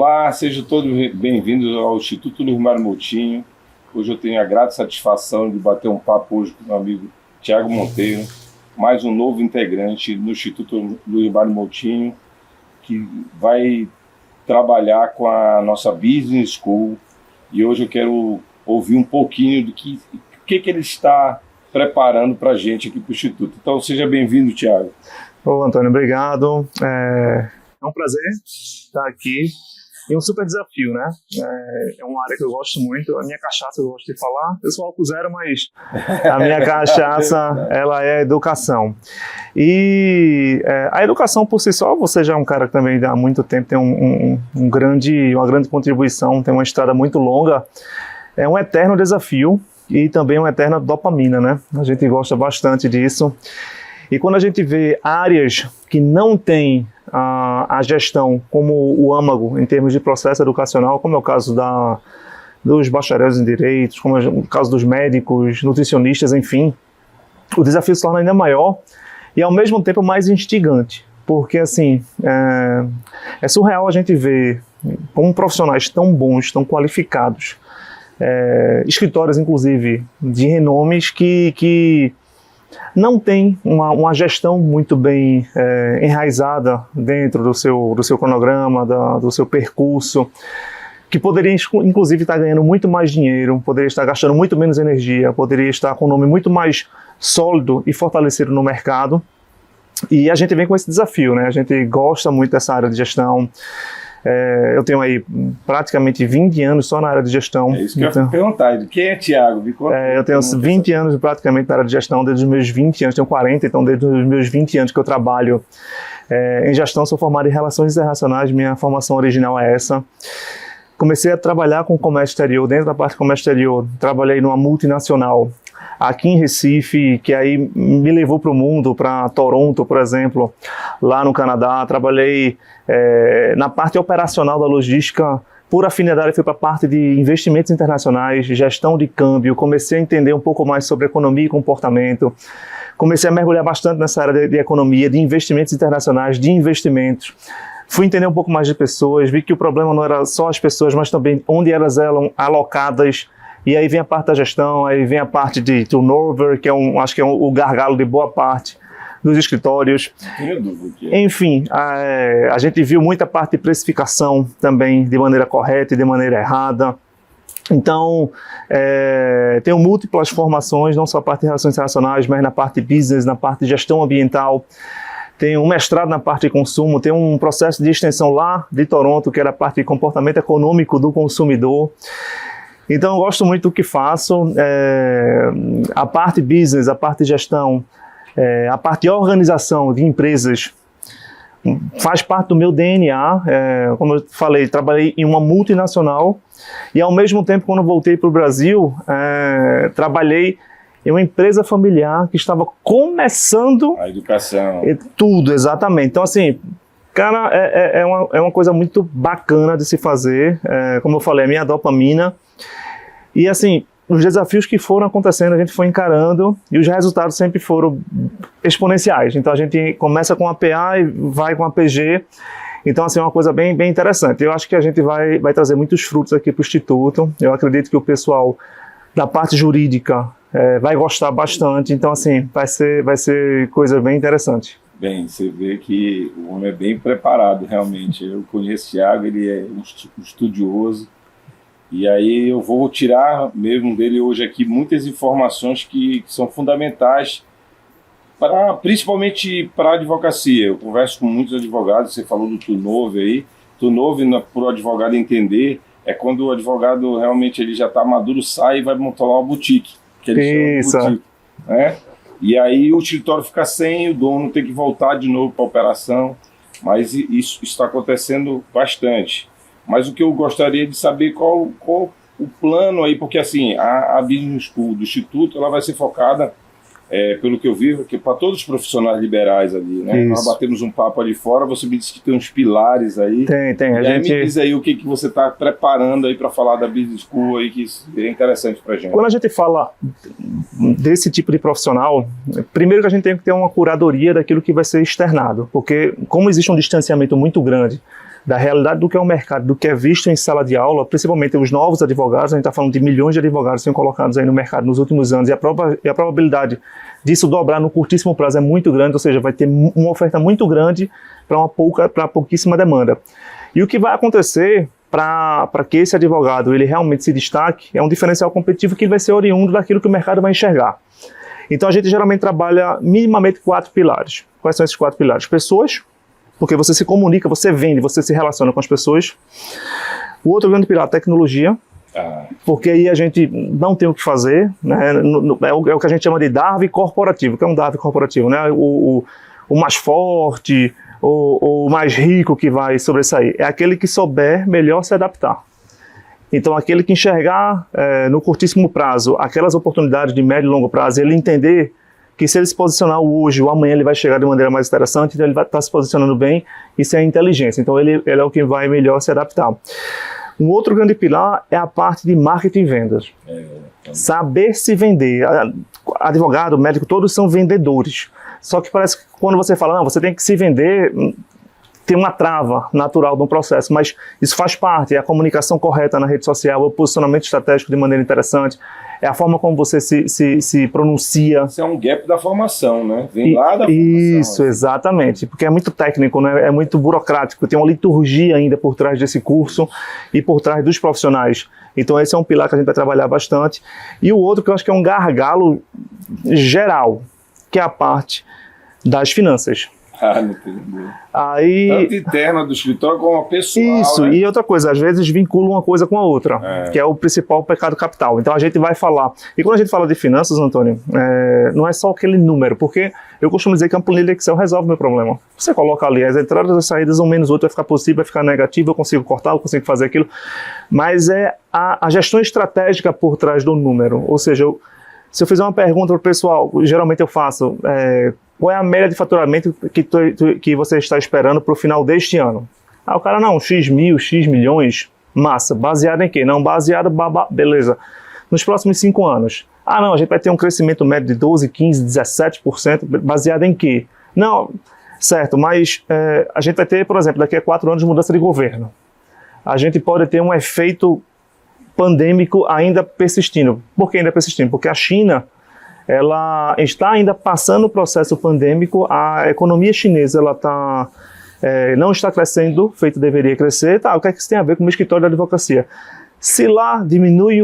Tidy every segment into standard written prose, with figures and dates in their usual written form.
Olá, sejam todos bem-vindos ao Instituto Luiz Mário Moutinho. Hoje eu tenho a grata satisfação de bater um papo hoje com o meu amigo Thiago Monteiro, mais um novo integrante no Instituto Luiz Mário Moutinho, que vai trabalhar com a nossa Business School. E hoje eu quero ouvir um pouquinho do que ele está preparando para a gente aqui para o Instituto. Então, seja bem-vindo, Thiago. Ô, Antônio, obrigado. É um prazer estar aqui. E um super desafio, né? É uma área que eu gosto muito. A minha cachaça eu gosto de falar. Eu sou álcool zero, mas a minha cachaça, ela é educação. E a educação por si só, você já é um cara que também há muito tempo tem uma grande contribuição, tem uma estrada muito longa. É um eterno desafio e também uma eterna dopamina, né? A gente gosta bastante disso. E quando a gente vê áreas que não têm a gestão como o âmago em termos de processo educacional, como é o caso dos bacharéis em direitos, como é o caso dos médicos, nutricionistas, enfim, o desafio se torna ainda maior e ao mesmo tempo mais instigante, porque assim, é surreal a gente ver como profissionais tão bons, tão qualificados, escritórios inclusive de renomes que não tem uma gestão muito bem enraizada dentro do seu cronograma, do seu percurso, que poderia inclusive estar ganhando muito mais dinheiro, poderia estar gastando muito menos energia, poderia estar com um nome muito mais sólido e fortalecido no mercado. E a gente vem com esse desafio, né? A gente gosta muito dessa área de gestão. Eu tenho aí praticamente 20 anos só na área de gestão. É isso que eu ia perguntar. Quem é Thiago? Eu tenho 20 anos praticamente na área de gestão, desde os meus 20 anos, tenho 40, então desde os meus 20 anos que eu trabalho em gestão. Sou formado em Relações Internacionais, minha formação original é essa. Comecei a trabalhar com comércio exterior, dentro da parte de comércio exterior, trabalhei numa multinacional aqui em Recife, que aí me levou para o mundo, para Toronto, por exemplo, lá no Canadá. Trabalhei na parte operacional da logística, por afinidade fui para a parte de investimentos internacionais, gestão de câmbio, comecei a entender um pouco mais sobre economia e comportamento, comecei a mergulhar bastante nessa área de economia, de investimentos internacionais, de investimentos. Fui entender um pouco mais de pessoas, vi que o problema não era só as pessoas, mas também onde elas eram alocadas. E aí vem a parte da gestão, aí vem a parte de turnover, que acho que é o gargalo de boa parte dos escritórios. Enfim, a gente viu muita parte de precificação também de maneira correta e de maneira errada. Então, tenho múltiplas formações, não só a parte de relações internacionais, mas na parte de business, na parte de gestão ambiental. Tenho um mestrado na parte de consumo, tenho um processo de extensão lá de Toronto, que era a parte de comportamento econômico do consumidor. Então eu gosto muito do que faço, a parte business, a parte de gestão, a parte de organização de empresas faz parte do meu DNA. Como eu falei, trabalhei em uma multinacional e ao mesmo tempo, quando voltei para o Brasil, trabalhei em uma empresa familiar que estava começando a educação. Tudo, exatamente. Então assim, cara, é uma coisa muito bacana de se fazer. Como eu falei, a minha dopamina. E assim, os desafios que foram acontecendo, a gente foi encarando e os resultados sempre foram exponenciais. Então a gente começa com a PA e vai com a PG. Então assim, é uma coisa bem interessante. Eu acho que a gente vai trazer muitos frutos aqui para o Instituto. Eu acredito que o pessoal da parte jurídica vai gostar bastante. Então assim, vai ser coisa bem interessante. Bem, você vê que o homem é bem preparado, realmente. Eu conheço o Thiago, ele é um estudioso. E aí eu vou tirar mesmo dele hoje aqui muitas informações que são fundamentais, principalmente para a advocacia. Eu converso com muitos advogados, você falou do turnover aí. Turnover, para o advogado entender, é quando o advogado realmente ele já está maduro, sai e vai montar lá uma boutique. Que ele chama de boutique, né? E aí o escritório fica sem, o dono tem que voltar de novo para a operação, mas isso está acontecendo bastante. Mas o que eu gostaria de saber qual o plano aí, porque assim, a Business School do Instituto, ela vai ser focada, pelo que eu vi, para todos os profissionais liberais ali, né? Isso. Nós batemos um papo ali fora, você me disse que tem uns pilares aí. Tem. E aí me diz aí o que você está preparando aí para falar da Business School aí, que é interessante para a gente. Quando a gente fala desse tipo de profissional, primeiro que a gente tem que ter uma curadoria daquilo que vai ser externado, porque como existe um distanciamento muito grande da realidade do que é o mercado, do que é visto em sala de aula, principalmente os novos advogados. A gente está falando de milhões de advogados que são colocados aí no mercado nos últimos anos, e a probabilidade disso dobrar no curtíssimo prazo é muito grande, ou seja, vai ter uma oferta muito grande para pouquíssima demanda. E o que vai acontecer para que esse advogado ele realmente se destaque é um diferencial competitivo que ele vai ser oriundo daquilo que o mercado vai enxergar. Então a gente geralmente trabalha minimamente 4 pilares. Quais são esses 4 pilares? Pessoas, porque você se comunica, você vende, você se relaciona com as pessoas. O outro grande pilar, tecnologia, porque aí a gente não tem o que fazer, né? É o que a gente chama de Darwin corporativo. O que é um Darwin corporativo? Né? O mais forte, o mais rico que vai sobressair. É aquele que souber melhor se adaptar. Então, aquele que enxergar no curtíssimo prazo aquelas oportunidades de médio e longo prazo, ele entender que se ele se posicionar hoje ou amanhã ele vai chegar de maneira mais interessante, então ele vai estar se posicionando bem, isso é inteligência. Então, ele é o que vai melhor se adaptar. Um outro grande pilar é a parte de marketing e vendas. Saber se vender. Advogado, médico, todos são vendedores. Só que parece que quando você fala, não, você tem que se vender, tem uma trava natural de um processo, mas isso faz parte, é a comunicação correta na rede social, é o posicionamento estratégico de maneira interessante, é a forma como você se pronuncia. Isso é um gap da formação, né? Vem lá da formação. Isso, exatamente, porque é muito técnico, né? É muito burocrático, tem uma liturgia ainda por trás desse curso e por trás dos profissionais. Então esse é um pilar que a gente vai trabalhar bastante. E o outro que eu acho que é um gargalo geral, que é a parte das finanças. Não entendi. Aí, tanto interna do escritório como a pessoal. Isso, né? E outra coisa, às vezes vincula uma coisa com a outra, que é o principal pecado capital. Então a gente vai falar, e quando a gente fala de finanças, Antônio, não é só aquele número, porque eu costumo dizer que a planilha Excel resolve o meu problema. Você coloca ali as entradas e as saídas, 1 menos 8 vai ficar positivo, vai ficar negativo, eu consigo cortar, eu consigo fazer aquilo, mas é a gestão estratégica por trás do número. Ou seja, se eu fizer uma pergunta para o pessoal, geralmente eu faço, qual é a média de faturamento que você está esperando para o final deste ano? O cara, não, X mil, X milhões, massa. Baseado em quê? Não, baseado, beleza. Nos próximos 5 anos. Não, a gente vai ter um crescimento médio de 12, 15, 17%, baseado em quê? Não, certo, mas a gente vai ter, por exemplo, daqui a 4 anos mudança de governo. A gente pode ter um efeito pandêmico ainda persistindo. Por que ainda persistindo? Porque a China, ela está ainda passando o processo pandêmico, a economia chinesa não está crescendo, feito deveria crescer. O que é que isso tem a ver com o escritório da advocacia? Se lá diminui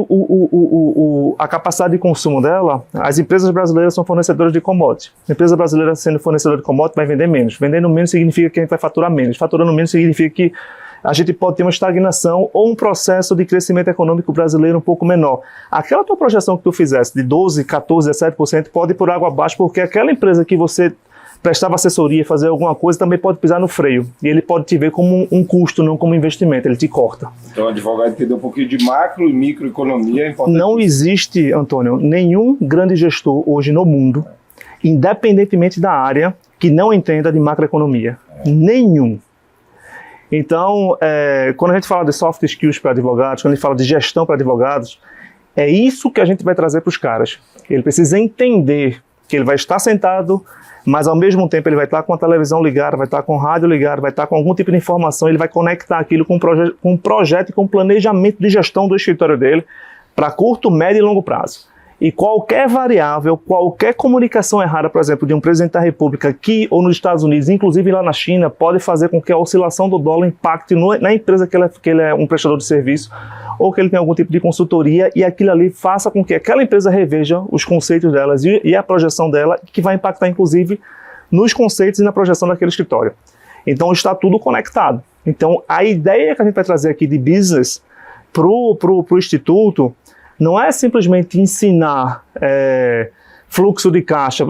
a capacidade de consumo dela, as empresas brasileiras são fornecedoras de commodity. A empresa brasileira sendo fornecedora de commodity vai vender menos. Vendendo menos significa que a gente vai faturar menos. Faturando menos significa que a gente pode ter uma estagnação ou um processo de crescimento econômico brasileiro um pouco menor. Aquela tua projeção que tu fizesse de 12, 14, 17% pode ir por água abaixo, porque aquela empresa que você prestava assessoria, fazer alguma coisa, também pode pisar no freio. E ele pode te ver como um custo, não como investimento, ele te corta. Então o advogado entender um pouquinho de macro e microeconomia é importante. Não existe, Antônio, nenhum grande gestor hoje no mundo, independentemente da área, que não entenda de macroeconomia. Nenhum. Então, quando a gente fala de soft skills para advogados, quando a gente fala de gestão para advogados, é isso que a gente vai trazer para os caras. Ele precisa entender que ele vai estar sentado, mas ao mesmo tempo ele vai estar com a televisão ligada, vai estar com o rádio ligado, vai estar com algum tipo de informação, ele vai conectar aquilo com um projeto e com um planejamento de gestão do escritório dele para curto, médio e longo prazo. E qualquer variável, qualquer comunicação errada, por exemplo, de um presidente da República aqui ou nos Estados Unidos, inclusive lá na China, pode fazer com que a oscilação do dólar impacte na empresa que ele é um prestador de serviço ou que ele tem algum tipo de consultoria, e aquilo ali faça com que aquela empresa reveja os conceitos delas e a projeção dela, que vai impactar inclusive nos conceitos e na projeção daquele escritório. Então está tudo conectado. Então a ideia que a gente vai trazer aqui de business pro Instituto não é simplesmente ensinar fluxo de caixa,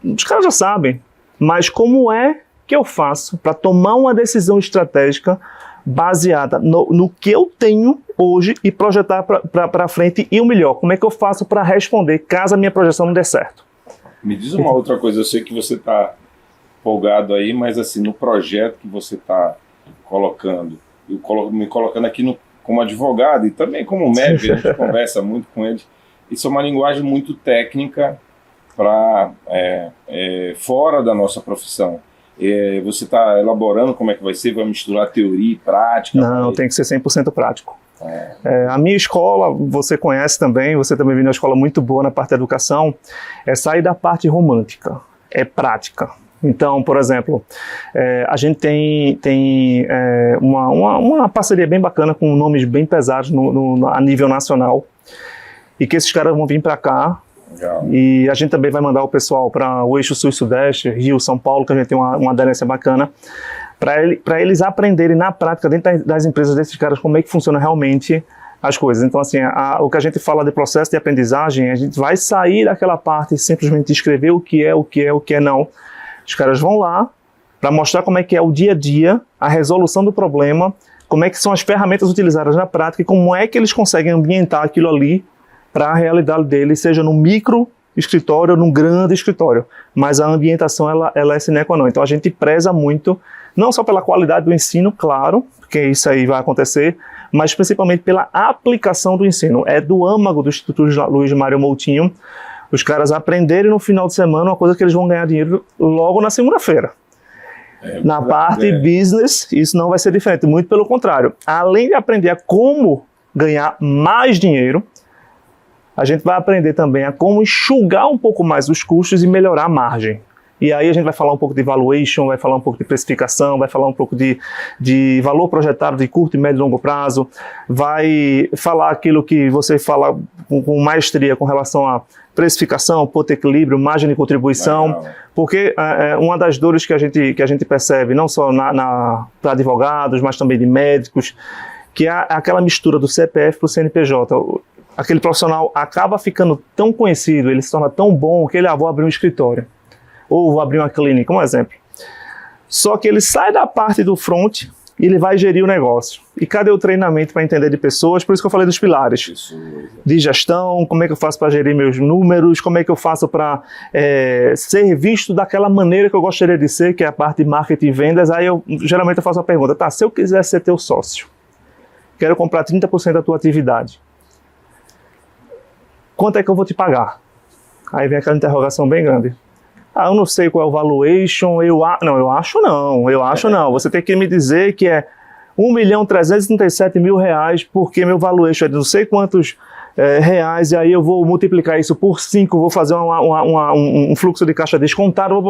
os caras já sabem, mas como é que eu faço para tomar uma decisão estratégica baseada no que eu tenho hoje e projetar para frente, e o melhor, como é que eu faço para responder caso a minha projeção não der certo. Me diz uma outra coisa, eu sei que você está empolgado aí, mas assim, no projeto que você está colocando, me colocando aqui como advogado e também como médico, a gente conversa muito com eles, isso é uma linguagem muito técnica para fora da nossa profissão. Você está elaborando como é que vai ser? Vai misturar teoria e prática? Não, tem que ser 100% prático. A minha escola, você conhece também, você também viu uma escola muito boa na parte da educação, é sair da parte romântica, é prática. Então, por exemplo, a gente tem uma parceria bem bacana com nomes bem pesados a nível nacional, e que esses caras vão vir para cá. Legal. E a gente também vai mandar o pessoal para o eixo sul-sudeste, Rio, São Paulo, que a gente tem uma aderência bacana, para eles aprenderem na prática, dentro das empresas desses caras, como é que funciona realmente as coisas. Então, assim, o que a gente fala de processo de aprendizagem, a gente vai sair daquela parte simplesmente de escrever o que é não. Os caras vão lá para mostrar como é que é o dia a dia, a resolução do problema, como é que são as ferramentas utilizadas na prática e como é que eles conseguem ambientar aquilo ali para a realidade deles, seja no micro escritório ou num grande escritório. Mas a ambientação, ela é sine qua non. Então, a gente preza muito, não só pela qualidade do ensino, claro, porque isso aí vai acontecer, mas principalmente pela aplicação do ensino. É do âmago do Instituto Luiz Mário Moutinho os caras aprenderem no final de semana uma coisa que eles vão ganhar dinheiro logo na segunda-feira. Na parte business, isso não vai ser diferente, muito pelo contrário. Além de aprender a como ganhar mais dinheiro, a gente vai aprender também a como enxugar um pouco mais os custos e melhorar a margem. E aí a gente vai falar um pouco de valuation, vai falar um pouco de precificação, vai falar um pouco de valor projetado de curto, médio e longo prazo, vai falar aquilo que você fala com maestria com relação a precificação, ponto de equilíbrio, margem de contribuição. Legal. Porque uma das dores que a gente percebe, não só para advogados, mas também de médicos, que é aquela mistura do CPF para o CNPJ. Aquele profissional acaba ficando tão conhecido, ele se torna tão bom que ele vou abrir um escritório. Ou vou abrir uma clínica, um exemplo. Só que ele sai da parte do front e ele vai gerir o negócio. E cadê o treinamento para entender de pessoas? Por isso que eu falei dos pilares. Isso. De gestão, como é que eu faço para gerir meus números, como é que eu faço para ser visto daquela maneira que eu gostaria de ser, que é a parte de marketing e vendas. Aí geralmente eu faço a pergunta, tá, se eu quiser ser teu sócio, quero comprar 30% da tua atividade, quanto é que eu vou te pagar? Aí vem aquela interrogação bem grande. Eu não sei qual é o valuation, eu acho não. Você tem que me dizer que é R$1.337.000, porque meu valuation é de não sei quantos reais, e aí eu vou multiplicar isso por 5, vou fazer um fluxo de caixa descontado,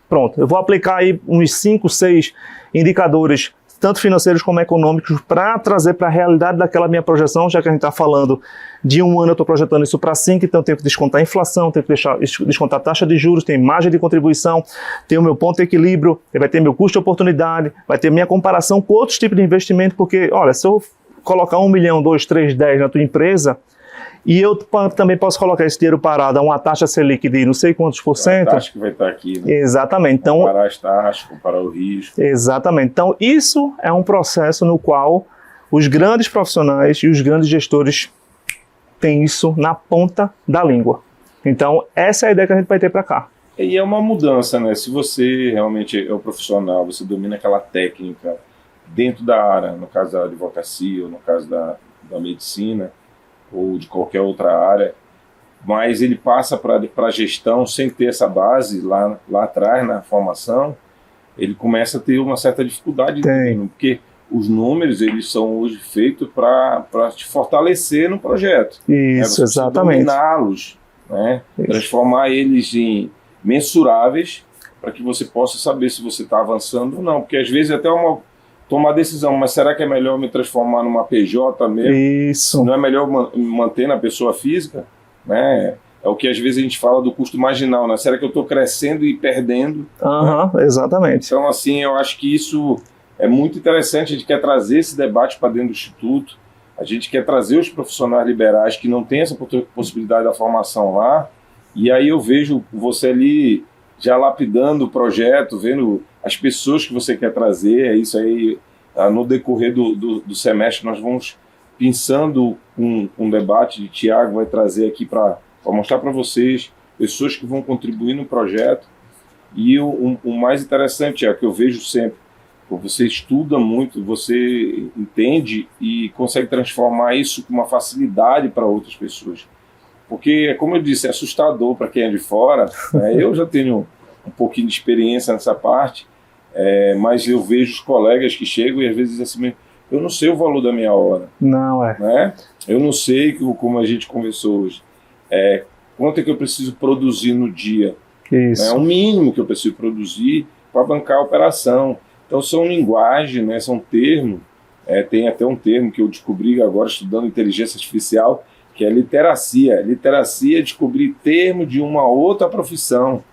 pronto. Eu vou aplicar aí uns 5, 6 indicadores, tanto financeiros como econômicos, para trazer para a realidade daquela minha projeção, já que a gente está falando de um ano, eu estou projetando isso para 5, então eu tenho que descontar a inflação, tenho que descontar a taxa de juros, tem margem de contribuição, tem o meu ponto de equilíbrio, vai ter meu custo de oportunidade, vai ter minha comparação com outros tipos de investimento, porque, olha, se eu colocar 1 milhão, 2, 3, 10 na tua empresa, e eu também posso colocar esse dinheiro parado a uma taxa Selic de não sei quantos por cento. A taxa que vai estar aqui, né? Exatamente. Então, comparar as taxas, comparar o risco. Exatamente. Então, isso é um processo no qual os grandes profissionais e os grandes gestores têm isso na ponta da língua. Então, essa é a ideia que a gente vai ter para cá. E é uma mudança, né? Se você realmente é um profissional, você domina aquela técnica dentro da área, no caso da advocacia, ou no caso da medicina, ou de qualquer outra área, mas ele passa para a gestão sem ter essa base lá atrás na formação, ele começa a ter uma certa dificuldade, porque os números eles são hoje feitos para te fortalecer no projeto. Isso, exatamente. Dominá-los, né? Transformar eles em mensuráveis para que você possa saber se você está avançando ou não, porque às vezes até tomar decisão, mas será que é melhor me transformar numa PJ mesmo? Isso. Não é melhor manter na pessoa física? Né? É o que às vezes a gente fala do custo marginal, né? Será que eu estou crescendo e perdendo? Né? Exatamente. Então, assim, eu acho que isso é muito interessante, a gente quer trazer esse debate para dentro do Instituto, a gente quer trazer os profissionais liberais que não têm essa possibilidade da formação lá, e aí eu vejo você ali já lapidando o projeto, vendo as pessoas que você quer trazer, é isso aí, no decorrer do semestre nós vamos pensando um debate de Tiago, vai trazer aqui para mostrar para vocês pessoas que vão contribuir no projeto, e o mais interessante é que eu vejo sempre, você estuda muito, você entende e consegue transformar isso com uma facilidade para outras pessoas, porque, como eu disse, é assustador para quem é de fora, né? Eu já tenho um pouquinho de experiência nessa parte, mas eu vejo os colegas que chegam e às vezes dizem assim, eu não sei o valor da minha hora. Não, né? Eu não sei, como a gente conversou hoje, quanto é que eu preciso produzir no dia. Isso. É o mínimo que eu preciso produzir para bancar a operação. Então são linguagem, né? São termos. Tem até um termo que eu descobri agora estudando inteligência artificial, que é literacia. Literacia é descobrir termo de uma outra profissão.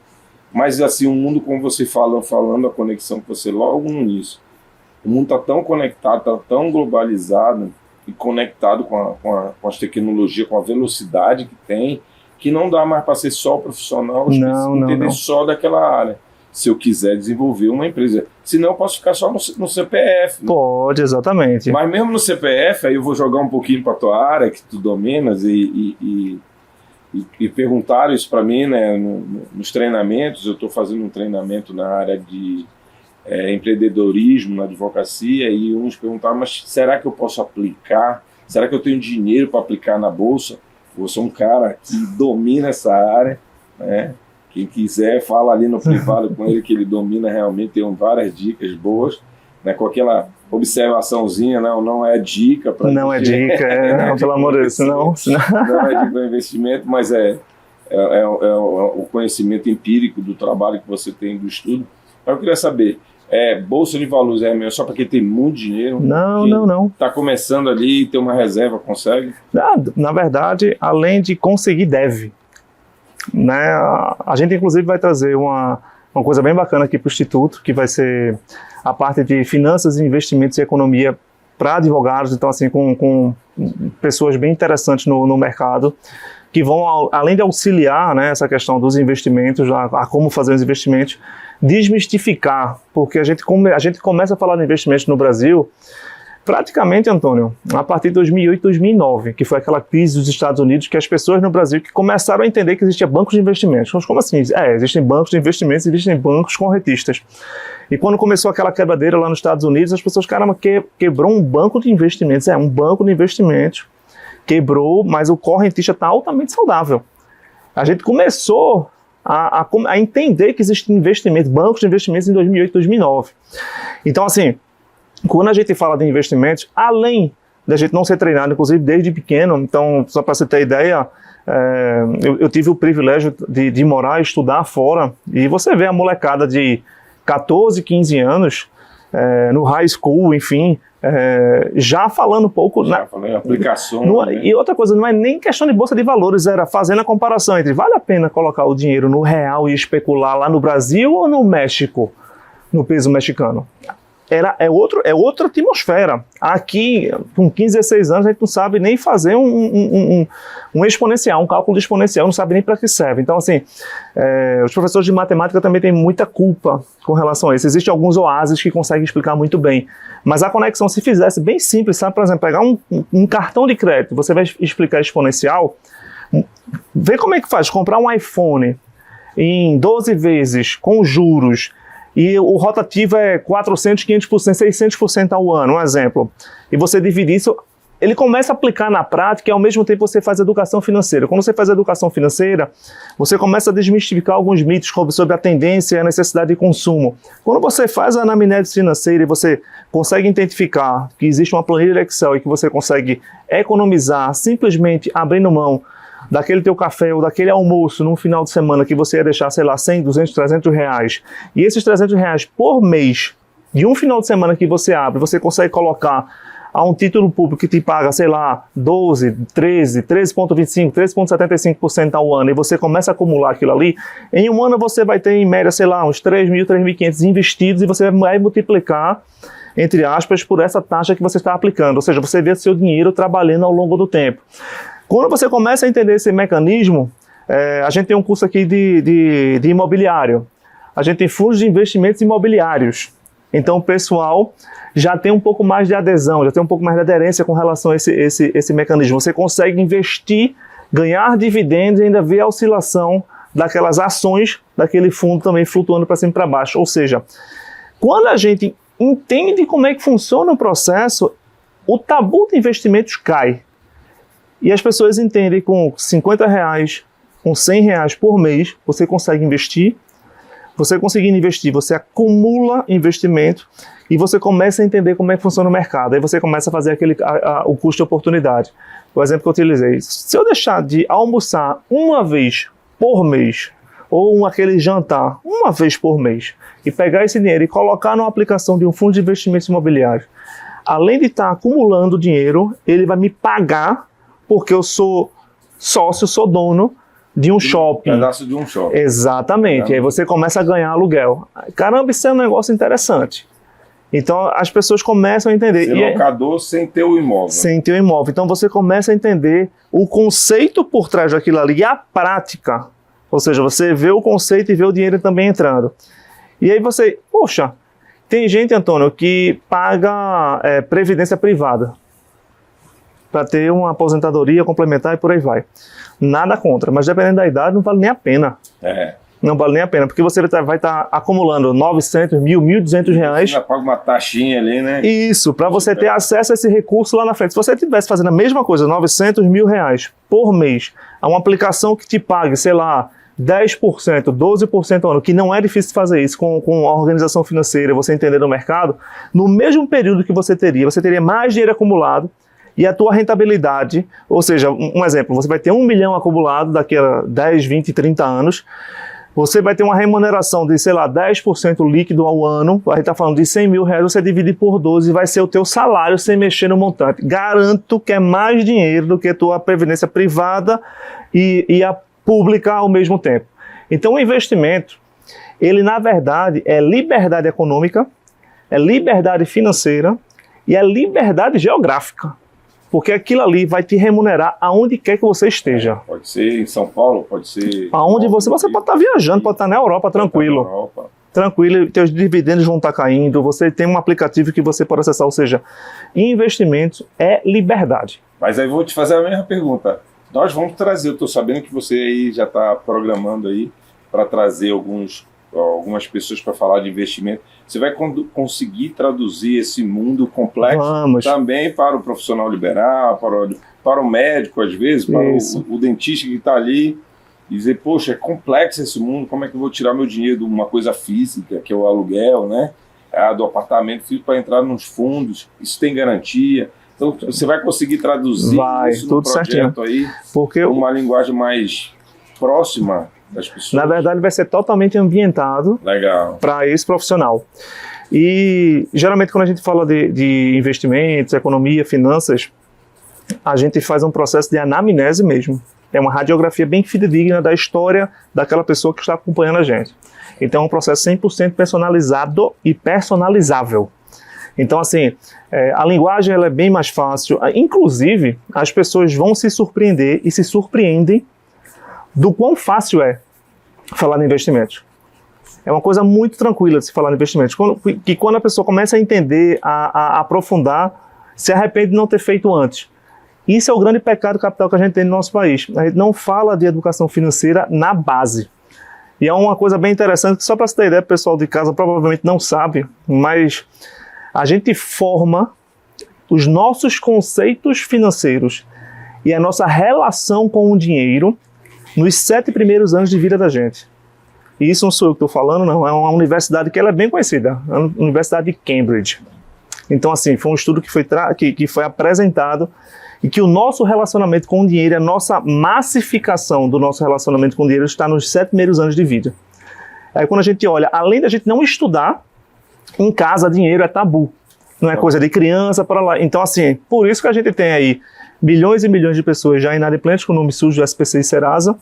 Mas assim, o mundo, como você falando a conexão que você logo no início, o mundo está tão conectado, está tão globalizado e conectado com as tecnologias, com a velocidade que tem, que não dá mais para ser só profissional, entender só daquela área. Se eu quiser desenvolver uma empresa. Senão eu posso ficar só no CPF. Né? Pode, exatamente. Mas mesmo no CPF, aí eu vou jogar um pouquinho para a tua área, que tu dominas, e perguntaram isso para mim, né, nos treinamentos. Eu estou fazendo um treinamento na área de empreendedorismo, na advocacia, e uns perguntaram, mas será que eu posso aplicar? Será que eu tenho dinheiro para aplicar na Bolsa? Eu sou um cara que domina essa área, né? Quem quiser, fala ali no privado com ele, que ele domina realmente, tem várias dicas boas, né? Com aquela observaçãozinha, não é dica para não é dica, não, pelo amor de Deus, não é dica para investimento, mas é o conhecimento empírico do trabalho que você tem, do estudo. Mas eu queria saber, Bolsa de Valores é só para quem tem muito dinheiro? Não. Está começando ali e tem uma reserva, consegue? Na verdade, além de conseguir, deve. Né? A gente, inclusive, vai trazer uma coisa bem bacana aqui para o Instituto, que vai ser a parte de finanças, investimentos e economia para advogados, então assim, com pessoas bem interessantes no mercado, que vão, além de auxiliar, né, essa questão dos investimentos, a como fazer os investimentos, desmistificar, porque a gente começa a falar de investimentos no Brasil praticamente, Antônio, a partir de 2008, 2009, que foi aquela crise dos Estados Unidos, que as pessoas no Brasil que começaram a entender que existia bancos de investimentos. Mas como assim? Existem bancos de investimentos, existem bancos correntistas. E quando começou aquela quebradeira lá nos Estados Unidos, as pessoas, caramba, quebrou um banco de investimentos. Um banco de investimentos quebrou, mas o correntista está altamente saudável. A gente começou a entender que existem investimentos, bancos de investimentos em 2008, 2009. Então, assim, quando a gente fala de investimentos, além da gente não ser treinado, inclusive desde pequeno, então, só para você ter ideia, eu tive o privilégio de morar e estudar fora, e você vê a molecada de 14, 15 anos, no high school, enfim, já falando um pouco... Já falando aplicação. Né? E outra coisa, não é nem questão de bolsa de valores, era fazendo a comparação entre vale a pena colocar o dinheiro no real e especular lá no Brasil ou no México, no peso mexicano. É outra atmosfera. Aqui, com 15, 16 anos, a gente não sabe nem fazer um exponencial, um cálculo exponencial, não sabe nem para que serve. Então, assim, os professores de matemática também têm muita culpa com relação a isso. Existem alguns oásis que conseguem explicar muito bem. Mas a conexão, se fizesse bem simples, sabe, por exemplo, pegar um cartão de crédito, você vai explicar exponencial, vê como é que faz, comprar um iPhone em 12 vezes, com juros, e o rotativo é 400%, 500%, 600% ao ano, um exemplo. E você divide isso, ele começa a aplicar na prática e ao mesmo tempo você faz educação financeira. Quando você faz educação financeira, você começa a desmistificar alguns mitos sobre a tendência e a necessidade de consumo. Quando você faz a anamnese financeira e você consegue identificar que existe uma planilha Excel e que você consegue economizar simplesmente abrindo mão daquele teu café ou daquele almoço num final de semana que você ia deixar, sei lá, 100, 200, 300 reais, e esses 300 reais por mês, de um final de semana que você abre, você consegue colocar a um título público que te paga, sei lá, 12, 13, 13,25, 13,75% ao ano, e você começa a acumular aquilo ali, em um ano você vai ter, em média, sei lá, uns 3.000, 3.500 investidos, e você vai multiplicar, entre aspas, por essa taxa que você está aplicando, ou seja, você vê seu dinheiro trabalhando ao longo do tempo. Quando você começa a entender esse mecanismo, a gente tem um curso aqui de imobiliário. A gente tem fundos de investimentos imobiliários. Então o pessoal já tem um pouco mais de adesão, já tem um pouco mais de aderência com relação a esse mecanismo. Você consegue investir, ganhar dividendos e ainda ver a oscilação daquelas ações daquele fundo também flutuando para cima e para baixo. Ou seja, quando a gente entende como é que funciona o processo, o tabu de investimentos cai. E as pessoas entendem que com 50 reais, com 100 reais por mês, você consegue investir, Você conseguindo investir, você acumula investimento e você começa a entender como é que funciona o mercado. Aí você começa a fazer o custo de oportunidade. O exemplo que eu utilizei. Se eu deixar de almoçar uma vez por mês, ou aquele jantar uma vez por mês, e pegar esse dinheiro e colocar numa aplicação de um fundo de investimentos imobiliários, além de estar acumulando dinheiro, ele vai me pagar porque eu sou sócio, sou dono de um shopping. Um pedaço de um shopping. Exatamente. E aí você começa a ganhar aluguel. Caramba, isso é um negócio interessante. Então as pessoas começam a entender. Ser locador sem ter o imóvel. Sem ter o imóvel. Então você começa a entender o conceito por trás daquilo ali e a prática. Ou seja, você vê o conceito e vê o dinheiro também entrando. E aí você, poxa, tem gente, Antônio, que paga previdência privada para ter uma aposentadoria complementar e por aí vai. Nada contra, mas dependendo da idade não vale nem a pena. Não vale nem a pena, porque você vai estar acumulando 900, 1.200 reais. Você paga uma taxinha ali, né? Isso, para você ter acesso a esse recurso lá na frente. Se você estivesse fazendo a mesma coisa, 900 mil reais por mês, a uma aplicação que te pague, sei lá, 10%, 12% ao ano, que não é difícil fazer isso com a organização financeira, você entender o mercado, no mesmo período que você teria mais dinheiro acumulado e a tua rentabilidade, ou seja, um exemplo, você vai ter 1 milhão acumulado daqui a 10, 20, 30 anos, você vai ter uma remuneração de, sei lá, 10% líquido ao ano, a gente está falando de 100 mil reais, você divide por 12 e vai ser o teu salário sem mexer no montante. Garanto que é mais dinheiro do que a tua previdência privada e a pública ao mesmo tempo. Então o investimento, ele na verdade é liberdade econômica, é liberdade financeira e é liberdade geográfica. Porque aquilo ali vai te remunerar aonde quer que você esteja. Pode ser em São Paulo, pode ser... Aonde você pode estar viajando, pode estar na Europa, tranquilo. Tranquilo, teus dividendos vão estar caindo, você tem um aplicativo que você pode acessar, ou seja, investimentos é liberdade. Mas aí vou te fazer a mesma pergunta. Nós vamos trazer, eu estou sabendo que você aí já está programando aí para trazer algumas pessoas para falar de investimento. Você vai conseguir traduzir esse mundo complexo também para o profissional liberal, para o médico, às vezes, para o dentista que está ali, e dizer, poxa, é complexo esse mundo, como é que eu vou tirar meu dinheiro de uma coisa física, que é o aluguel, né? Do apartamento físico para entrar nos fundos, isso tem garantia. Então você vai conseguir traduzir isso no projeto certinho. Aí, porque uma linguagem mais próxima das pessoas. Na verdade vai ser totalmente ambientado para esse profissional. E geralmente quando a gente fala de investimentos, economia, finanças, a gente faz um processo de anamnese mesmo. É uma radiografia bem fidedigna da história daquela pessoa que está acompanhando a gente. Então é um processo 100% personalizado e personalizável. Então, assim, a linguagem ela é bem mais fácil. Inclusive, as pessoas vão se surpreender e se surpreendem do quão fácil é falar de investimentos. É uma coisa muito tranquila de se falar de investimentos. Quando a pessoa começa a entender, a aprofundar, se arrepende de não ter feito antes. Isso é o grande pecado capital que a gente tem no nosso país. A gente não fala de educação financeira na base. E é uma coisa bem interessante, que só para você ter ideia, o pessoal de casa provavelmente não sabe, mas... a gente forma os nossos conceitos financeiros e a nossa relação com o dinheiro nos 7 primeiros anos de vida da gente. E isso não sou eu que estou falando, não. É uma universidade que ela é bem conhecida, a Universidade de Cambridge. Então, assim, foi um estudo que foi apresentado e que o nosso relacionamento com o dinheiro, a nossa massificação do nosso relacionamento com o dinheiro está nos 7 primeiros anos de vida. Aí quando a gente olha, além da gente não estudar, em casa, dinheiro é tabu. Não é coisa de criança para lá. Então, assim, por isso que a gente tem aí milhões e milhões de pessoas já inadimplentes com o nome sujo do SPC e Serasa,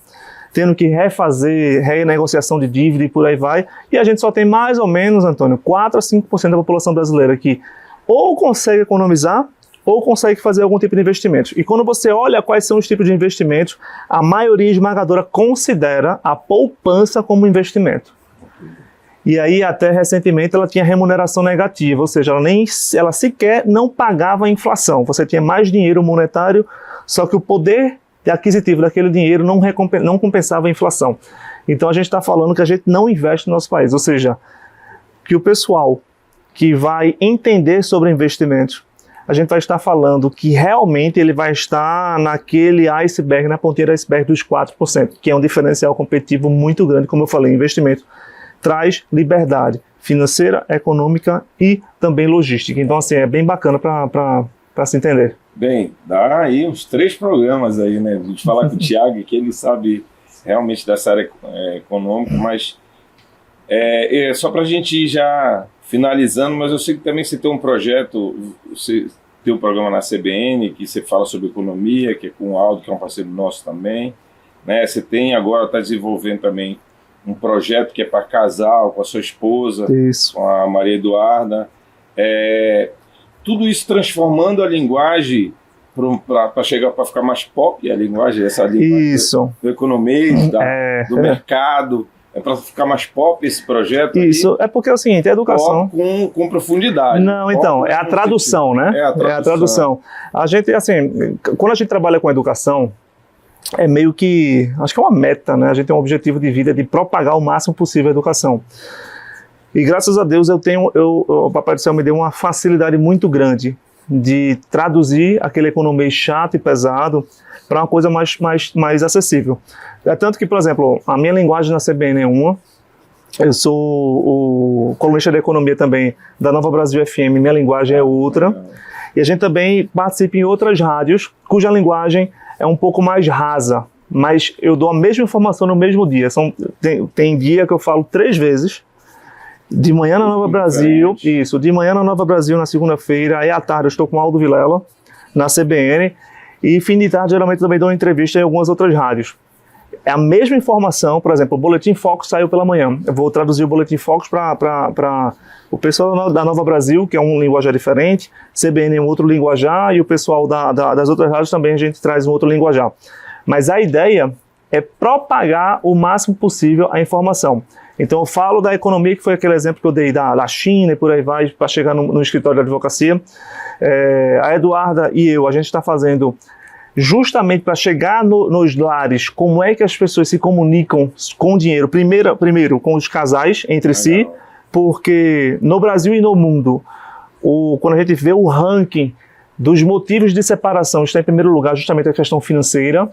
tendo que refazer, renegociação de dívida e por aí vai. E a gente só tem mais ou menos, Antônio, 4 a 5% da população brasileira que ou consegue economizar ou consegue fazer algum tipo de investimento. E quando você olha quais são os tipos de investimentos, a maioria esmagadora considera a poupança como investimento. E aí, até recentemente, ela tinha remuneração negativa, ou seja, ela sequer não pagava a inflação. Você tinha mais dinheiro monetário, só que o poder aquisitivo daquele dinheiro não compensava a inflação. Então, a gente está falando que a gente não investe no nosso país, ou seja, que o pessoal que vai entender sobre investimentos, a gente vai estar falando que realmente ele vai estar naquele iceberg, na pontinha do iceberg dos 4%, que é um diferencial competitivo muito grande, como eu falei, investimento traz liberdade financeira, econômica e também logística. Então, assim, é bem bacana para se entender. Bem, dá aí uns 3 programas aí, né? A gente falar com o Thiago, que ele sabe realmente dessa área econômica, mas só para a gente ir já finalizando, mas eu sei que também você tem um projeto, você tem um programa na CBN, que você fala sobre economia, que é com o Aldo, que é um parceiro nosso também, né? Você tem agora, está desenvolvendo também um projeto que é para casal, com a sua esposa, isso, com a Maria Eduarda. Tudo isso transformando a linguagem para chegar, para ficar mais pop, a linguagem, essa linguagem do economês, do mercado, para ficar mais pop esse projeto. Isso, é porque é o seguinte, a educação... Com profundidade. Não, então, é a tradução, né? É a tradução. A gente, assim, quando a gente trabalha com educação, é meio que, acho que é uma meta, né? A gente tem um objetivo de vida de propagar o máximo possível a educação. E graças a Deus o Papai do Céu me deu uma facilidade muito grande de traduzir aquele economês chato e pesado para uma coisa mais acessível. É tanto que, por exemplo, a minha linguagem na CBN é uma, eu sou o colunista de economia também da Nova Brasil FM, minha linguagem é outra, e a gente também participa em outras rádios cuja linguagem é um pouco mais rasa, mas eu dou a mesma informação no mesmo dia. Tem dia que eu falo 3 vezes, de manhã na Nova Brasil, de manhã na Nova Brasil na segunda-feira, aí à tarde eu estou com o Aldo Vilela na CBN, e fim de tarde geralmente também dou uma entrevista em algumas outras rádios. É a mesma informação, por exemplo, o Boletim Focus saiu pela manhã, eu vou traduzir o Boletim Focus para o pessoal da Nova Brasil, que é um linguajar diferente, CBN é um outro linguajar, e o pessoal das outras rádios também a gente traz um outro linguajar. Mas a ideia é propagar o máximo possível a informação. Então eu falo da economia, que foi aquele exemplo que eu dei da China e por aí vai, para chegar no escritório de advocacia. A Eduarda e eu, a gente está fazendo justamente para chegar nos lares, como é que as pessoas se comunicam com o dinheiro, primeiro com os casais entre si, porque no Brasil e no mundo, quando a gente vê o ranking dos motivos de separação, está em primeiro lugar justamente a questão financeira.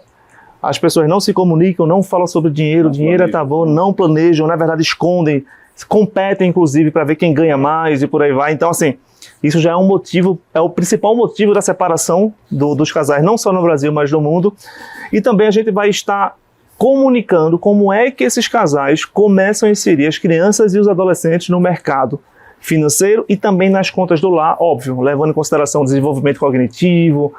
As pessoas não se comunicam, não falam sobre dinheiro, dinheiro é tabu, não planejam, na verdade escondem, competem inclusive para ver quem ganha mais e por aí vai. Então, assim, isso já é um motivo, é o principal motivo da separação dos casais, não só no Brasil, mas no mundo. E também a gente vai estar comunicando como é que esses casais começam a inserir as crianças e os adolescentes no mercado financeiro e também nas contas do lar, óbvio, levando em consideração o desenvolvimento cognitivo,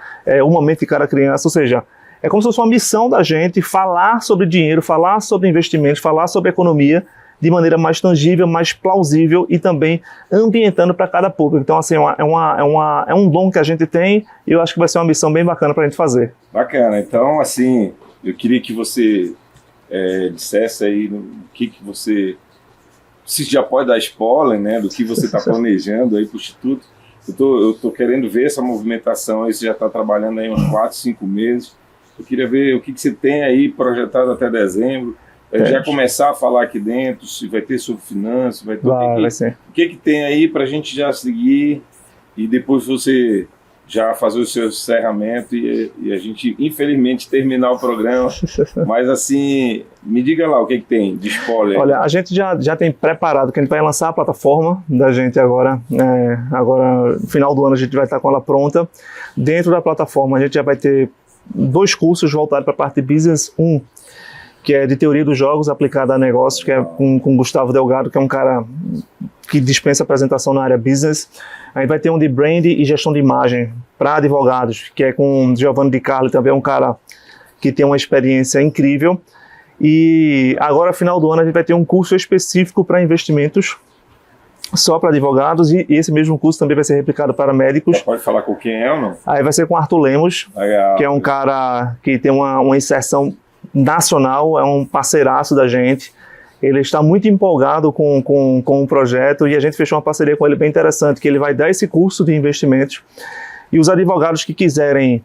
o momento de cada criança, ou seja, é como se fosse uma missão da gente falar sobre dinheiro, falar sobre investimentos, falar sobre economia de maneira mais tangível, mais plausível e também ambientando para cada público. Então, assim, é um dom que a gente tem e eu acho que vai ser uma missão bem bacana para a gente fazer. Bacana. Então, assim, eu queria que você dissesse aí o que você... Se já pode dar spoiler, né, do que você está planejando aí para o Instituto. Eu tô querendo ver essa movimentação aí, você já está trabalhando aí uns 4, 5 meses. Eu queria ver o que você tem aí projetado até dezembro. Já começar a falar aqui dentro, se vai ter sobre finanças, vai ter o que tem aí para a gente já seguir e depois você já fazer o seu encerramento e a gente, infelizmente, terminar o programa. Mas, assim, me diga lá o que tem de spoiler. Olha, a gente já tem preparado, que a gente vai lançar a plataforma da gente agora. Agora, no final do ano, a gente vai estar com ela pronta. Dentro da plataforma, a gente já vai ter 2 cursos voltados para a parte de Business. Um, que é de teoria dos jogos aplicada a negócios, que é com Gustavo Delgado, que é um cara que dispensa apresentação na área business. A gente vai ter um de brand e gestão de imagem para advogados, que é com Giovanni Di Carlo, também é um cara que tem uma experiência incrível. E agora, final do ano, a gente vai ter um curso específico para investimentos, só para advogados, e esse mesmo curso também vai ser replicado para médicos. Já pode falar com quem é ou não? Aí vai ser com Arthur Lemos, que é um cara que tem uma inserção nacional, é um parceiraço da gente. Ele está muito empolgado com o projeto e a gente fechou uma parceria com ele bem interessante, que ele vai dar esse curso de investimentos e os advogados que quiserem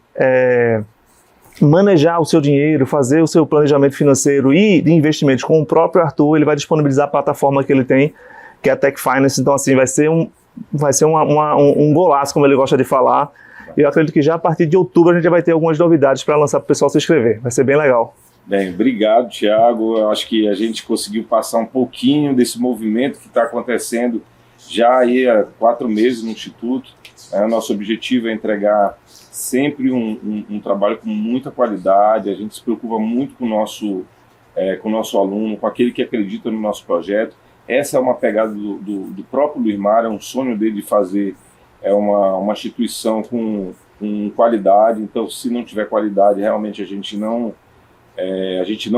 manejar o seu dinheiro, fazer o seu planejamento financeiro e de investimentos com o próprio Arthur, ele vai disponibilizar a plataforma que ele tem, que é a Tech Finance. Então, assim, vai ser um golaço, como ele gosta de falar. E eu acredito que já a partir de outubro a gente vai ter algumas novidades para lançar para o pessoal se inscrever. Vai ser bem legal. Bem, obrigado, Thiago. Eu acho que a gente conseguiu passar um pouquinho desse movimento que está acontecendo já aí há 4 meses no Instituto. Nosso objetivo é entregar sempre um trabalho com muita qualidade. A gente se preocupa muito com o nosso aluno, com aquele que acredita no nosso projeto. Essa é uma pegada do próprio Luiz Mário, é um sonho dele de fazer uma instituição com qualidade. Então, se não tiver qualidade, realmente a gente não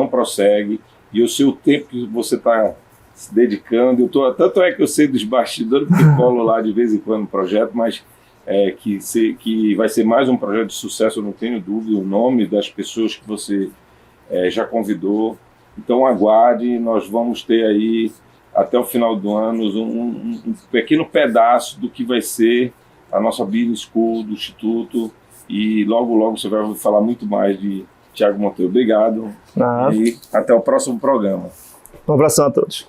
prossegue. E eu sei o tempo que você está se dedicando. Tanto é que eu sei dos bastidores, porque colo lá de vez em quando no projeto, mas que vai ser mais um projeto de sucesso, eu não tenho dúvida. O nome das pessoas que você já convidou. Então aguarde, nós vamos ter aí até o final do ano um pequeno pedaço do que vai ser a nossa Business School do Instituto, e logo logo você vai ouvir falar muito mais de Thiago Monteiro. Obrigado e até o próximo programa. Um abração a todos.